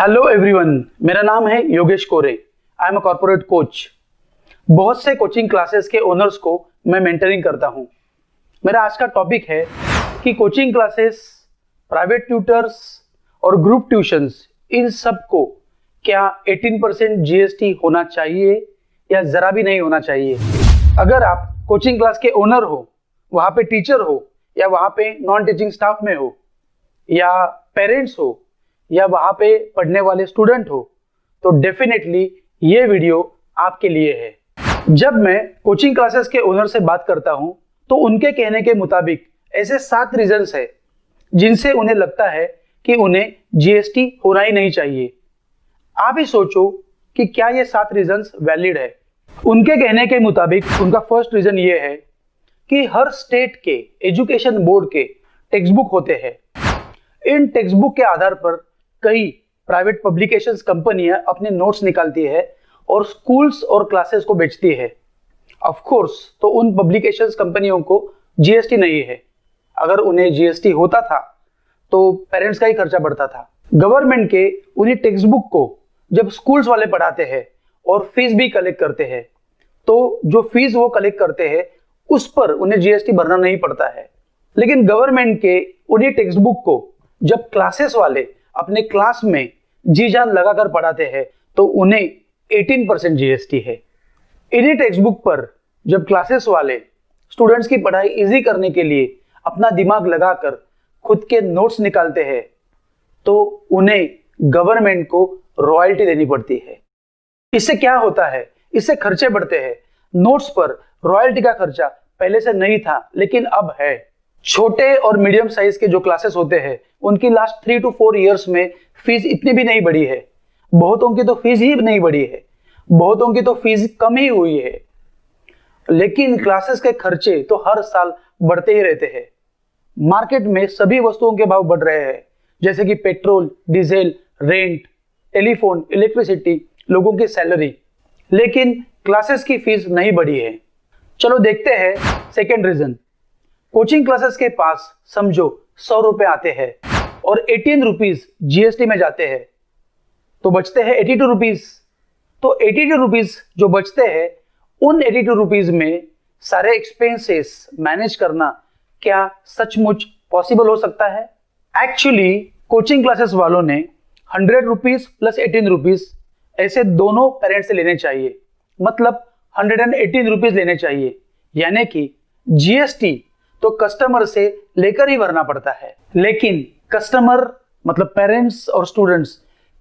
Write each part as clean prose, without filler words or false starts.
Hello everyone, मेरा नाम है योगेश कोरे। I am a corporate coach. बहुत से कोचिंग क्लासेस के ओनर्स को मैं मेंटरिंग करता हूं। मेरा आज का टॉपिक है कि कोचिंग क्लासेस, प्राइवेट ट्यूटर्स और ग्रुप ट्यूशंस, इन सब को क्या 18% जीएसटी होना चाहिए या ज़रा भी नहीं होना चाहिए। अगर आप कोचिंग क्लास के ओनर हो, वहाँ पे टीचर हो या वहाँ पे नॉन टीचिंग स्टाफ में हो या पेरेंट्स हो या वहाँ पे पढ़ने वाले स्टूडेंट हो, तो डेफिनेटली ये वीडियो आपके लिए है। जब मैं कोचिंग क्लासेस के ओनर से बात करता हूँ तो उनके कहने के मुताबिक ऐसे 7 रीजंस है जिनसे उन्हें लगता है कि उन्हें जीएसटी होना ही नहीं चाहिए। आप ही सोचो कि क्या ये 7 रीजंस वैलिड है। उनके कहने के मुताबिक उनका फर्स्ट रीजन ये है कि हर स्टेट के एजुकेशन बोर्ड के टेक्स्ट बुक होते हैं। इन टेक्स्ट बुक के आधार पर कई प्राइवेट पब्लिकेशंस कंपनियां अपने नोट्स निकालती है और स्कूल्स और क्लासेस को बेचती है। ऑफ कोर्स, तो उन पब्लिकेशंस कंपनियों को जीएसटी नहीं है। अगर उन्हें जीएसटी होता था तो पेरेंट्स का ही खर्चा बढ़ता था। गवर्नमेंट के उन्हीं टेक्स्ट बुक को जब स्कूल्स वाले पढ़ाते हैं और फीस भी कलेक्ट करते हैं, तो जो फीस वो कलेक्ट करते हैं उस पर उन्हें जीएसटी भरना नहीं पड़ता है। लेकिन गवर्नमेंट के उन्हीं टेक्स्ट बुक को जब क्लासेस वाले अपने क्लास में जी जान लगाकर पढ़ाते हैं तो उन्हें 18% जीएसटी है। इन्हीं टेक्स्ट बुक पर जब क्लासेस वाले स्टूडेंट्स की पढ़ाई इजी करने के लिए अपना दिमाग लगाकर खुद के नोट्स निकालते हैं तो उन्हें गवर्नमेंट को रॉयल्टी देनी पड़ती है। इससे क्या होता है? इससे खर्चे बढ़ते हैं। नोट्स पर रॉयल्टी का खर्चा पहले से नहीं था, लेकिन अब है। छोटे और मीडियम साइज के जो क्लासेस होते हैं उनकी लास्ट 3 to 4 इयर्स में फीस इतनी भी नहीं बढ़ी है। बहुतों की तो फीस ही नहीं बढ़ी है, बहुतों की तो फीस कम ही हुई है। लेकिन क्लासेस के खर्चे तो हर साल बढ़ते ही रहते हैं। मार्केट में सभी वस्तुओं के भाव बढ़ रहे हैं, जैसे कि petrol, diesel, rent, telephone, electricity, लोगों की सैलरी। लेकिन क्लासेस की फीस नहीं बढ़ी है। चलो देखते हैं सेकेंड रीजन। कोचिंग क्लासेस के पास समझो 100 रुपए आते हैं और 18 रुपीज जीएसटी में जाते हैं, तो बचते हैं 82 रुपीज। तो 82 रुपीज जो बचते हैं, उन 82 रुपीज में सारे एक्सपेंसेस मैनेज करना क्या सचमुच पॉसिबल हो सकता है? एक्चुअली कोचिंग क्लासेस वालों ने 100 रुपीज प्लस 18 रुपीज ऐसे दोनों पेरेंट्स से लेने चाहिए, मतलब 118 रुपीज लेने चाहिए। यानी कि जीएसटी तो कस्टमर से लेकर ही भरना पड़ता है। लेकिन कस्टमर मतलब पेरेंट्स और स्टूडेंट्स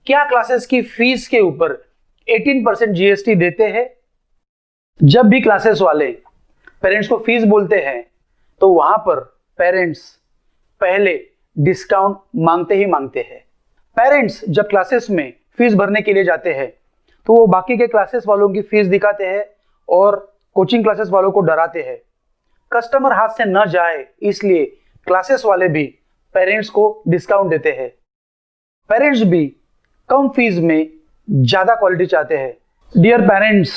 क्या क्लासेस की फीस के ऊपर 18% जीएसटी देते हैं? जब भी क्लासेस वाले पेरेंट्स को फीस बोलते हैं तो वहां पर पेरेंट्स पहले डिस्काउंट मांगते ही मांगते हैं। पेरेंट्स जब क्लासेस में फीस भरने के लिए जाते हैं तो वो बाकी के क्लासेस वालों की फीस दिखाते हैं और कोचिंग क्लासेस वालों को डराते हैं। कस्टमर हाथ से न जाए इसलिए क्लासेस वाले भी पेरेंट्स को डिस्काउंट देते हैं। पेरेंट्स भी कम फीस में ज्यादा क्वालिटी चाहते हैं। डियर पेरेंट्स,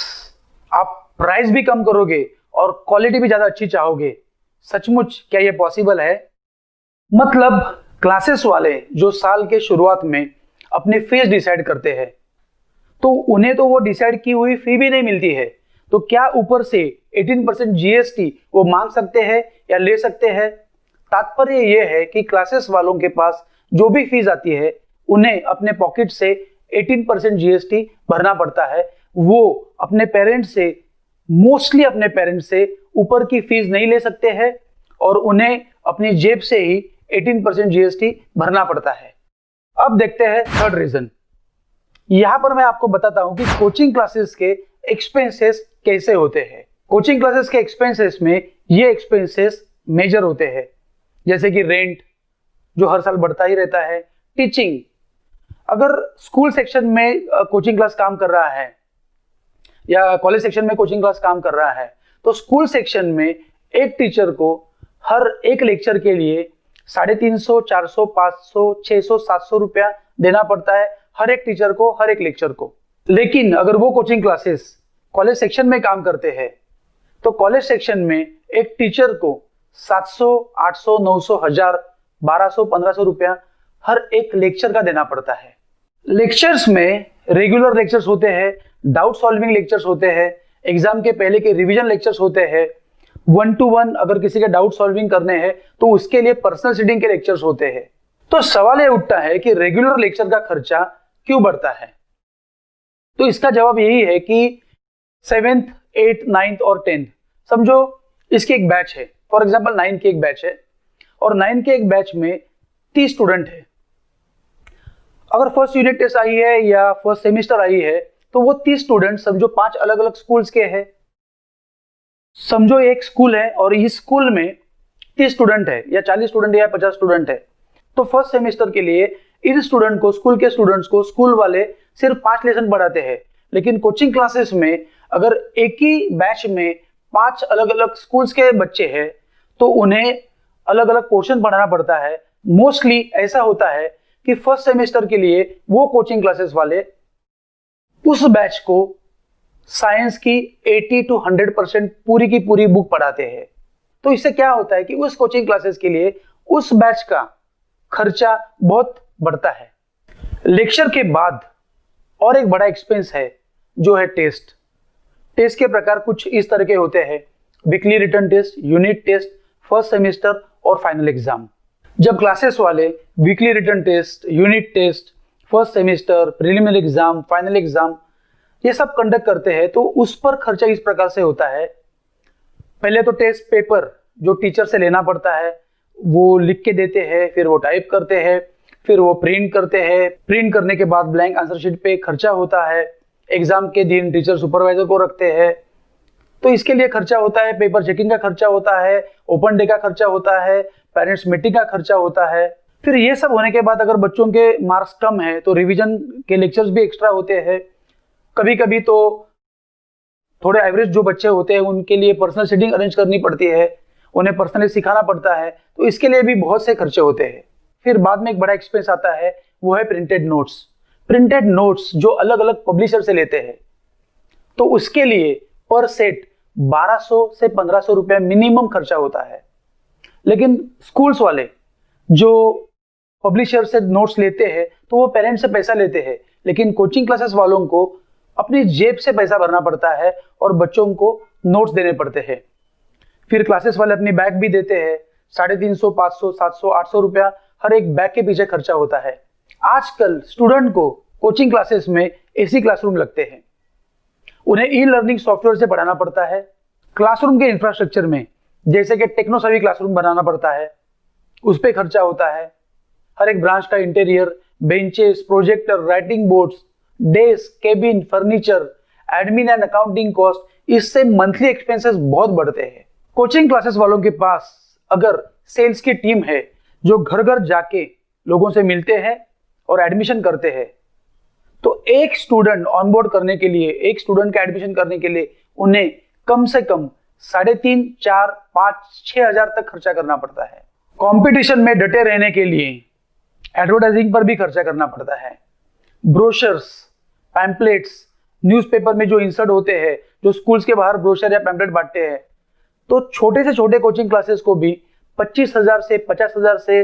आप प्राइस भी कम करोगे और क्वालिटी भी ज्यादा अच्छी चाहोगे। सचमुच क्या ये पॉसिबल है? मतलब क्लासेस वाले जो साल के शुरुआत में अपनी फीस डिसाइड करते हैं तो उन्हें तो वो डिसाइड की हुई फी भी नहीं मिलती है, तो क्या ऊपर से 18% जीएसटी वो मांग सकते हैं या ले सकते हैं? तात्पर्य यह है कि क्लासेस वालों के पास जो भी फीस आती है उन्हें अपने पॉकेट से 18% जीएसटी भरना पड़ता है। वो अपने पेरेंट्स से, मोस्टली अपने पेरेंट्स से ऊपर की फीस नहीं ले सकते हैं और उन्हें अपनी जेब से ही 18% जीएसटी भरना पड़ता है। अब देखते हैं थर्ड रीजन। यहां पर मैं आपको बताता हूं कि कोचिंग क्लासेस के एक्सपेंसेस कैसे होते हैं। कोचिंग क्लासेस के एक्सपेंसेस में ये एक्सपेंसेस मेजर होते हैं, जैसे कि रेंट जो हर साल बढ़ता ही रहता है। टीचिंग, अगर स्कूल सेक्शन में कोचिंग क्लास काम कर रहा है या कॉलेज सेक्शन में कोचिंग क्लास काम कर रहा है तो स्कूल सेक्शन में एक टीचर को हर एक लेक्चर के लिए 350, 400, 500, 600, 700 रुपया देना पड़ता है हर एक टीचर को, हर एक लेक्चर को। लेकिन अगर वो कोचिंग क्लासेस कॉलेज सेक्शन में काम करते हैं तो कॉलेज सेक्शन में एक टीचर को 700, 800, 900, 1000, 1200, 1500 रुपया हर एक लेक्चर का देना पड़ता है। लेक्चर्स में रेगुलर लेक्चर्स होते हैं, डाउट सॉल्विंग लेक्चर्स होते हैं, एग्जाम के पहले के रिवीजन लेक्चर्स होते हैं, 1-to-1 अगर किसी के डाउट सॉल्विंग करने हैं तो उसके लिए पर्सनल सीटिंग के लेक्चर्स होते हैं। तो सवाल ये उठता है कि रेगुलर लेक्चर का खर्चा क्यों बढ़ता है? तो इसका जवाब यही है कि 7th, 8th, 9th और 10th समझो इसकी एक बैच है। फॉर एग्जांपल 9th की एक बैच है और 9th के एक बैच में 30 स्टूडेंट है। अगर फर्स्ट यूनिट टेस्ट आई है या फर्स्ट सेमिस्टर आई है तो वो 30 स्टूडेंट समझो 5 अलग अलग स्कूल्स के हैं। समझो एक स्कूल है और इस स्कूल में 30 स्टूडेंट है या 40 स्टूडेंट है या 50 स्टूडेंट है। तो फर्स्ट सेमेस्टर के लिए इन स्टूडेंट को, स्कूल के स्टूडेंट्स को स्कूल वाले सिर्फ 5 लेसन पढ़ाते हैं। लेकिन कोचिंग क्लासेस में अगर एक ही बैच में 5 अलग अलग स्कूल्स के बच्चे हैं तो उन्हें अलग अलग पोर्शन पढ़ाना पड़ता है। मोस्टली ऐसा होता है कि फर्स्ट सेमेस्टर के लिए वो कोचिंग क्लासेस वाले उस बैच को साइंस की 80 to 100% पूरी की पूरी बुक पढ़ाते हैं। तो इससे क्या होता है कि उस कोचिंग क्लासेस के लिए उस बैच का खर्चा बहुत बढ़ता है। लेक्चर के बाद और एक बड़ा एक्सपेंस है जो है टेस्ट। टेस्ट के प्रकार कुछ इस तरह के होते हैं: weekly written test, unit test, first semester और फाइनल एग्जाम। जब क्लासेस वाले weekly written test, unit test, first semester, preliminary exam, final exam ये सब कंडक्ट करते हैं तो उस पर खर्चा इस प्रकार से होता है। पहले तो टेस्ट पेपर जो टीचर से लेना पड़ता है वो लिख के देते हैं, फिर वो टाइप करते हैं, फिर वो प्रिंट करते हैं। प्रिंट करने के बाद ब्लैंक आंसर शीट पे खर्चा होता है। एग्जाम के दिन टीचर सुपरवाइजर को रखते हैं तो इसके लिए खर्चा होता है। पेपर चेकिंग का खर्चा होता है, ओपन डे का खर्चा होता है, पेरेंट्स मीटिंग का खर्चा होता है। फिर ये सब होने के बाद अगर बच्चों के मार्क्स कम है तो रिवीजन के लेक्चर्स भी एक्स्ट्रा होते हैं। कभी कभी तो थोड़े एवरेज जो बच्चे होते हैं उनके लिए पर्सनल सीटिंग अरेंज करनी पड़ती है, उन्हें पर्सनली सिखाना पड़ता है, तो इसके लिए भी बहुत से खर्चे होते हैं। फिर बाद में एक बड़ा एक्सपेंस आता है, वो है प्रिंटेड नोट्स। प्रिंटेड नोट्स जो अलग अलग पब्लिशर से लेते हैं तो उसके लिए पर सेट 1200 से 1500 रुपया मिनिमम खर्चा होता है। लेकिन स्कूल्स वाले जो पब्लिशर से नोट्स लेते हैं तो वो पेरेंट्स से पैसा लेते हैं, लेकिन कोचिंग क्लासेस वालों को अपनी जेब से पैसा भरना पड़ता है और बच्चों को नोट्स देने पड़ते हैं। फिर क्लासेस वाले अपनी बैग भी देते हैं। 350, 500, 700, 800 रुपया हर एक बैग के पीछे खर्चा होता है। आजकल स्टूडेंट को कोचिंग क्लासेस में एसी क्लासरूम लगते हैं, उन्हें ई लर्निंग सॉफ्टवेयर से पढ़ाना पड़ता है। क्लासरूम के इंफ्रास्ट्रक्चर में जैसे कि टेक्नोसवी क्लासरूम बनाना पड़ता है, उस पर खर्चा होता है। हर एक ब्रांच का interior, benches, projector, writing boards, desk, cabin, furniture, admin and accounting cost, इससे मंथली एक्सपेंसेस बहुत बढ़ते हैं। कोचिंग क्लासेस वालों के पास अगर सेल्स की टीम है जो घर घर जाके लोगों से मिलते हैं और एडमिशन करते हैं तो एक स्टूडेंट ऑनबोर्ड करने के लिए, एक स्टूडेंट का एडमिशन करने के लिए उन्हें कम से कम 3.5, 4, 5, 6 हजार तक खर्चा करना पड़ता है। कंपटीशन में डटे रहने के लिए एडवर्टाइजिंग पर भी खर्चा करना पड़ता है। ब्रोशर्स, पैम्पलेट्स, न्यूज़पेपर में जो इंसर्ट होते हैं, जो स्कूल्स के बाहर ब्रोशर या पैम्पलेट बांटते हैं, तो छोटे से छोटे कोचिंग क्लासेस को भी 25,000 से 50,000 से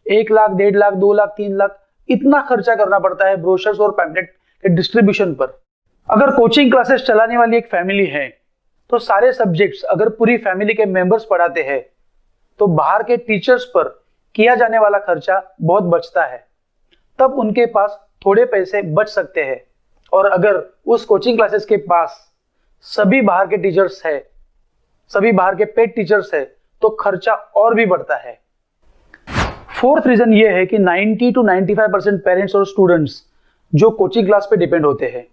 1 लाख, 1.5 लाख, 2 लाख, 3 लाख इतना खर्चा करना पड़ता है ब्रोशर्स और पैम्पलेट के डिस्ट्रीब्यूशन पर। अगर कोचिंग क्लासेस चलाने वाली एक फैमिली है तो सारे सब्जेक्ट्स अगर पूरी फैमिली के मेंबर्स पढ़ाते हैं तो बाहर के टीचर्स पर किया जाने वाला खर्चा बहुत बचता है। तब उनके पास थोड़े पैसे बच सकते हैं। और अगर उस कोचिंग क्लासेस के पास सभी बाहर के टीचर्स है, सभी बाहर के पेड टीचर्स है, तो खर्चा और भी बढ़ता है। फोर्थ रीजन ये है कि 90 to 95% पेरेंट्स और स्टूडेंट्स जो कोचिंग क्लास पे डिपेंड होते हैं।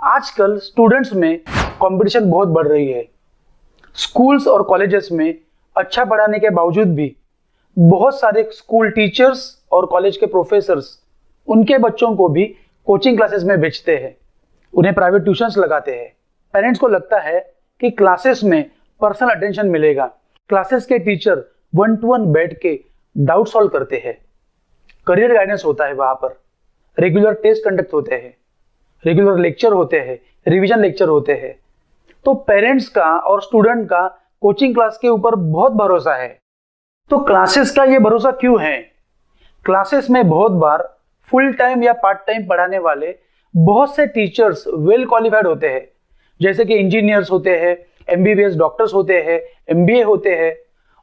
आजकल स्टूडेंट्स में कंपटीशन बहुत बढ़ रही है। स्कूल्स और कॉलेजेस में अच्छा पढ़ाने के बावजूद भी बहुत सारे स्कूल टीचर्स और कॉलेज के प्रोफेसर्स उनके बच्चों को भी कोचिंग क्लासेस में भेजते हैं, उन्हें प्राइवेट ट्यूशंस लगाते हैं। पेरेंट्स को लगता है कि क्लासेस में पर्सनल अटेंशन मिलेगा, क्लासेस के टीचर 1-to-1 बैठ के डाउट सॉल्व करते हैं, करियर गाइडेंस होता है, वहां पर रेगुलर टेस्ट कंडक्ट होते हैं, रेगुलर लेक्चर होते हैं, रिवीजन लेक्चर होते हैं। तो पेरेंट्स का और स्टूडेंट का कोचिंग क्लास के ऊपर बहुत भरोसा है। तो क्लासेस का ये भरोसा क्यों है? क्लासेस में बहुत बार फुल टाइम या पार्ट टाइम पढ़ाने वाले बहुत से टीचर्स वेल क्वालिफाइड होते हैं, जैसे कि इंजीनियर्स होते हैं, एमबीबीएस डॉक्टर्स होते हैं, एमबीए होते हैं।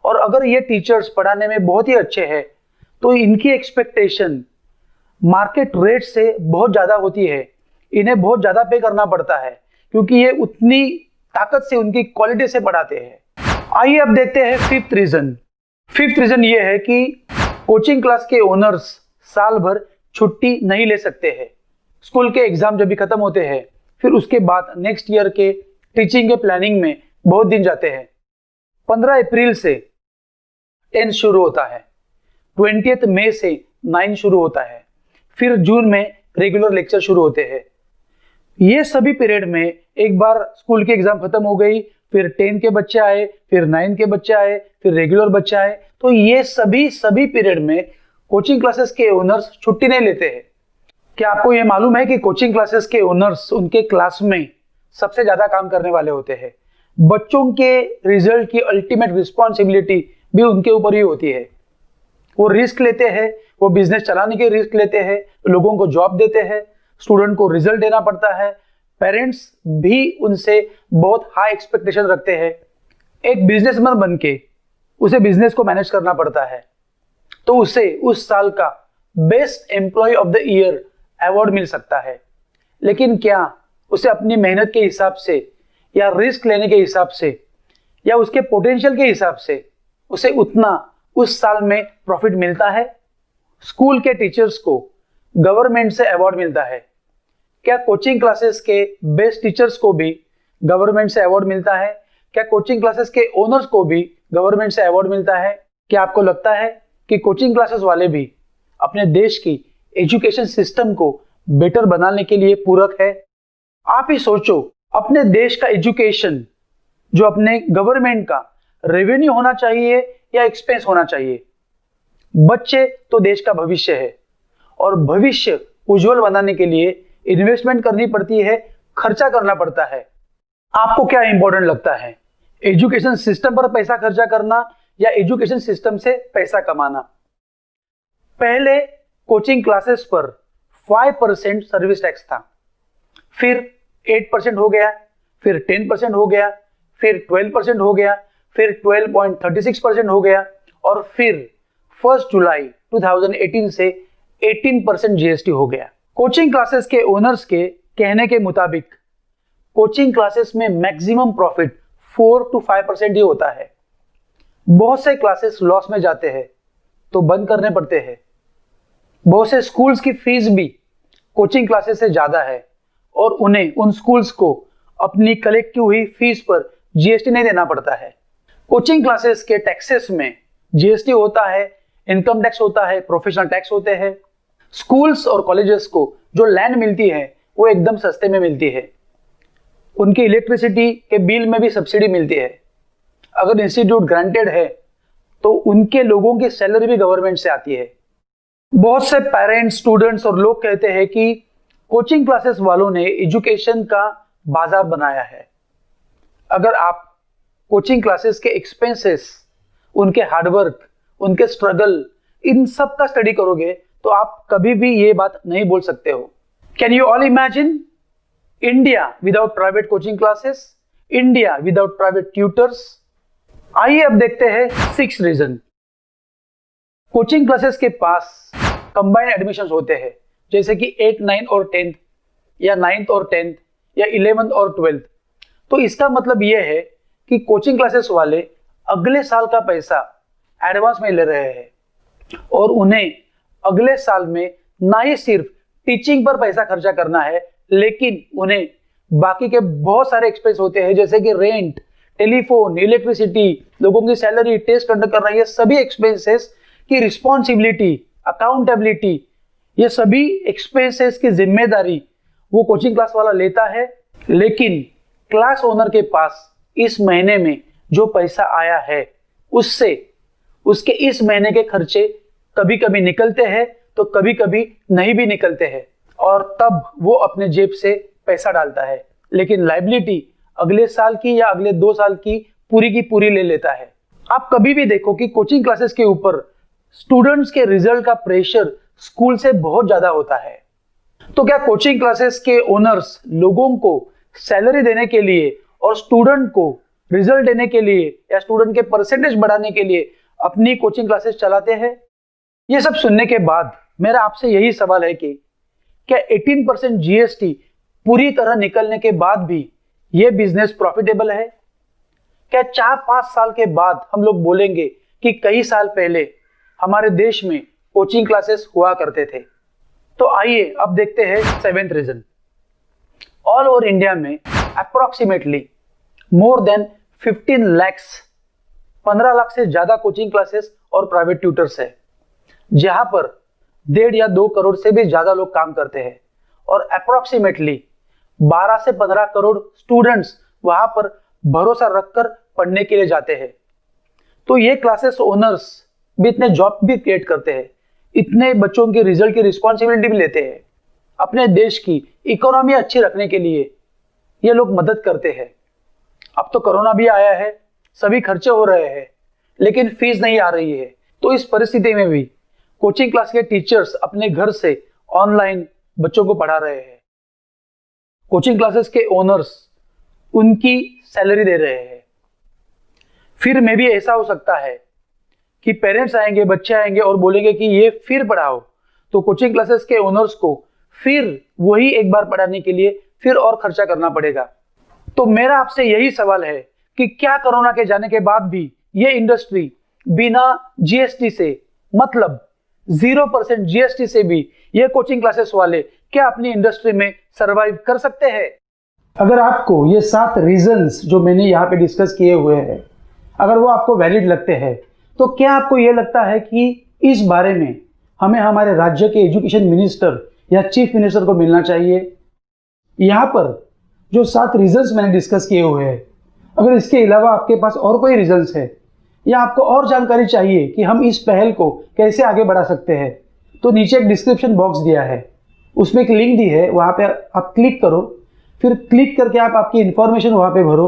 और अगर ये टीचर्स पढ़ाने में बहुत ही अच्छे हैं तो इनकी एक्सपेक्टेशन मार्केट रेट से बहुत ज्यादा होती है। इन्हें बहुत ज्यादा पे करना पड़ता है क्योंकि ये उतनी ताकत से, उनकी क्वालिटी से पढ़ाते हैं। आइए अब देखते हैं फिफ्थ रीजन। फिफ्थ रीजन ये है कि कोचिंग क्लास के ओनर्स साल भर छुट्टी नहीं ले सकते हैं। स्कूल के एग्जाम जब भी खत्म होते हैं फिर उसके बाद नेक्स्ट ईयर के टीचिंग के प्लानिंग में बहुत दिन जाते हैं। 15 अप्रैल से 10 शुरू होता है, 20 मई से 9 शुरू होता है, फिर जून में रेगुलर लेक्चर शुरू होते हैं। ये सभी पीरियड में एक बार स्कूल की एग्जाम खत्म हो गई, फिर 10 के बच्चे आए, फिर 9 के बच्चे आए, फिर रेगुलर बच्चे आए, तो ये सभी पीरियड में कोचिंग क्लासेस के ओनर्स छुट्टी नहीं लेते हैं। क्या आपको ये मालूम है कि कोचिंग क्लासेस के ओनर्स उनके क्लास में सबसे ज्यादा काम करने वाले होते हैं। बच्चों के रिजल्ट की अल्टीमेट रिस्पॉन्सिबिलिटी भी उनके ऊपर ही होती है। वो रिस्क लेते हैं, वो बिजनेस चलाने के रिस्क लेते हैं, लोगों को जॉब देते हैं, स्टूडेंट को रिजल्ट देना पड़ता है, पेरेंट्स भी उनसे बहुत हाई एक्सपेक्टेशन रखते हैं। एक बिजनेसमैन बन के उसे बिजनेस को मैनेज करना पड़ता है, तो उसे उस साल का best employee of the year award मिल सकता है। लेकिन क्या उसे अपनी मेहनत के हिसाब से या रिस्क लेने के हिसाब से या उसके पोटेंशियल के हिसाब से उसे उतना उस साल में प्रॉफिट मिलता है? स्कूल के टीचर्स को गवर्नमेंट से अवार्ड मिलता है, क्या कोचिंग क्लासेस के बेस्ट टीचर्स को भी गवर्नमेंट से अवार्ड मिलता है? क्या कोचिंग क्लासेस के ओनर्स को भी गवर्नमेंट से अवार्ड मिलता है? क्या आपको लगता है कि कोचिंग क्लासेस वाले भी अपने देश की एजुकेशन सिस्टम को बेटर बनाने के लिए पूरक है? आप ही सोचो, अपने देश का एजुकेशन जो अपने गवर्नमेंट का रेवेन्यू होना चाहिए या एक्सपेंस होना चाहिए? बच्चे तो देश का भविष्य है और भविष्य उज्जवल बनाने के लिए इन्वेस्टमेंट करनी पड़ती है, खर्चा करना पड़ता है। आपको क्या इंपॉर्टेंट लगता है, एजुकेशन सिस्टम पर पैसा खर्चा करना या एजुकेशन सिस्टम से पैसा कमाना? पहले कोचिंग क्लासेस पर 5% सर्विस टैक्स था, फिर 8% हो गया, फिर 10% हो गया, फिर 12% हो गया, फिर 12.36% हो गया और फिर 1 जुलाई 2018 से 18% जीएसटी हो गया। कोचिंग क्लासेस के ओनर्स के कहने के मुताबिक कोचिंग क्लासेस में मैक्सिमम प्रॉफिट 4 to 5% ही होता है। बहुत से क्लासेस लॉस में जाते हैं तो बंद करने पड़ते हैं। बहुत से स्कूल्स की फीस भी कोचिंग क्लासेस से ज्यादा है और उन्हें उन स्कूल्स को अपनी कलेक्ट की हुई फीस पर जीएसटी नहीं देना पड़ता है। कोचिंग क्लासेस के टैक्सेस में जीएसटी होता है, इनकम टैक्स होता है, प्रोफेशनल टैक्स होते हैं। स्कूल्स और कॉलेजेस को जो लैंड मिलती है वो एकदम सस्ते में मिलती है। उनकी इलेक्ट्रिसिटी के बिल में भी सब्सिडी मिलती है। अगर इंस्टीट्यूट ग्रांटेड है तो उनके लोगों की सैलरी भी गवर्नमेंट से आती है। बहुत से पेरेंट्स, स्टूडेंट्स और लोग कहते हैं कि कोचिंग क्लासेस वालों ने एजुकेशन का बाजार बनाया है। अगर आप कोचिंग क्लासेस के एक्सपेंसेस, उनके हार्डवर्क, उनके स्ट्रगल, इन सब का स्टडी करोगे तो आप कभी भी ये बात नहीं बोल सकते हो। Can you all imagine India without private coaching classes, India without private tutors? आइए अब देखते हैं 6th रीजन। कोचिंग क्लासेस के पास कंबाइंड एडमिशंस होते हैं, जैसे कि 8, 9 और 10th या 9th और 10th या 11th और 12th। तो इसका मतलब यह है कि कोचिंग क्लासेस वाले अगले साल का पैसा एडवांस में ले रहे हैं और उन्हें अगले साल में ना ही सिर्फ टीचिंग पर पैसा खर्चा करना है, लेकिन उन्हें बाकी के बहुत सारे एक्सपेंस होते हैं, जैसे कि रेंट, टेलीफोन, इलेक्ट्रिसिटी, लोगों की सैलरी, टेस्ट कंडक्ट करना, ये सभी एक्सपेंसेस की रिस्पॉन्सिबिलिटी, अकाउंटेबिलिटी, ये सभी एक्सपेंसेस की जिम्मेदारी वो कोचिंग क्लास वाला लेता है। लेकिन क्लास ओनर के पास इस महीने में जो पैसा आया है उससे उसके इस महीने के खर्चे कभी कभी निकलते हैं तो कभी कभी नहीं भी निकलते हैं और तब वो अपने जेब से पैसा डालता है, लेकिन लायबिलिटी अगले साल की या अगले 2 साल की पूरी ले लेता है। आप कभी भी देखो कि कोचिंग क्लासेस के ऊपर स्टूडेंट्स के रिजल्ट का प्रेशर स्कूल से बहुत ज्यादा होता है। तो क्या कोचिंग क्लासेस के ओनर्स लोगों को सैलरी देने के लिए और स्टूडेंट को रिजल्ट देने के लिए या स्टूडेंट के परसेंटेज बढ़ाने के लिए अपनी कोचिंग क्लासेस चलाते हैं? ये सब सुनने के बाद मेरा आपसे यही सवाल है कि क्या 18% जीएसटी पूरी तरह निकलने के बाद भी ये बिजनेस प्रॉफिटेबल है? क्या 4-5 साल के बाद हम लोग बोलेंगे कि कई साल पहले हमारे देश में कोचिंग क्लासेस हुआ करते थे? तो आइए अब देखते हैं 7th reason. All over India में अप्रोक्सीमेटली मोर देन 15 लाख से ज्यादा कोचिंग क्लासेस और प्राइवेट ट्यूटर्स है, जहां पर 1.5 या 2 करोड़ से भी ज्यादा लोग काम करते हैं और अप्रोक्सीमेटली 12 से 15 करोड़ स्टूडेंट्स वहां पर भरोसा रखकर पढ़ने के लिए जाते हैं। तो ये क्लासेस ओनर्स भी इतने जॉब भी क्रिएट करते हैं, इतने बच्चों के रिजल्ट की रिस्पॉन्सिबिलिटी भी लेते हैं, अपने देश की इकोनॉमी अच्छी रखने के लिए ये लोग मदद करते हैं। अब तो कोरोना भी आया है, सभी खर्चे हो रहे हैं, लेकिन फीस नहीं आ रही है। तो इस परिस्थिति में भी कोचिंग क्लास के टीचर्स अपने घर से ऑनलाइन बच्चों को पढ़ा रहे हैं। कोचिंग क्लासेस के ओनर्स उनकी सैलरी दे रहे हैं। फिर में भी ऐसा हो सकता है कि पेरेंट्स आएंगे, बच्चे आएंगे और बोलेंगे कि ये फिर पढ़ाओ, तो कोचिंग क्लासेस के ओनर्स को फिर वही एक बार पढ़ाने के लिए फिर और खर्चा करना पड़ेगा। तो मेरा आपसे यही सवाल है कि क्या कोरोना के जाने के बाद भी ये इंडस्ट्री बिना जीएसटी से, मतलब 0% जीएसटी से भी ये कोचिंग क्लासेस वाले क्या अपनी इंडस्ट्री में सरवाइव कर सकते हैं? अगर आपको ये 7 रीजंस जो मैंने यहाँ पे डिस्कस किए हुए हैं, अगर वो आपको वैलिड लगते हैं, तो क्या आपको ये लगता है कि इस बारे में हमें हमारे राज्य के एजुकेशन मिनिस्टर या चीफ मिनिस्टर को मिलना चाहिए? यहाँ पर जो 7 रीजंस मैंने डिस्कस किए हुए हैं, अगर इसके अलावा आपके पास और कोई रीजंस है या आपको और जानकारी चाहिए कि हम इस पहल को कैसे आगे बढ़ा सकते हैं, तो नीचे एक डिस्क्रिप्शन बॉक्स दिया है, उसमें एक लिंक दी है, वहाँ पे आप क्लिक करो। फिर क्लिक करके आप आपकी इंफॉर्मेशन वहाँ पे भरो।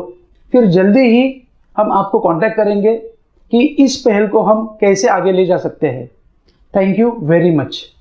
फिर जल्दी ही हम आपको कांटेक्ट करेंगे कि इस पहल को हम कैसे आगे ले जा सकते हैं। Thank you very much.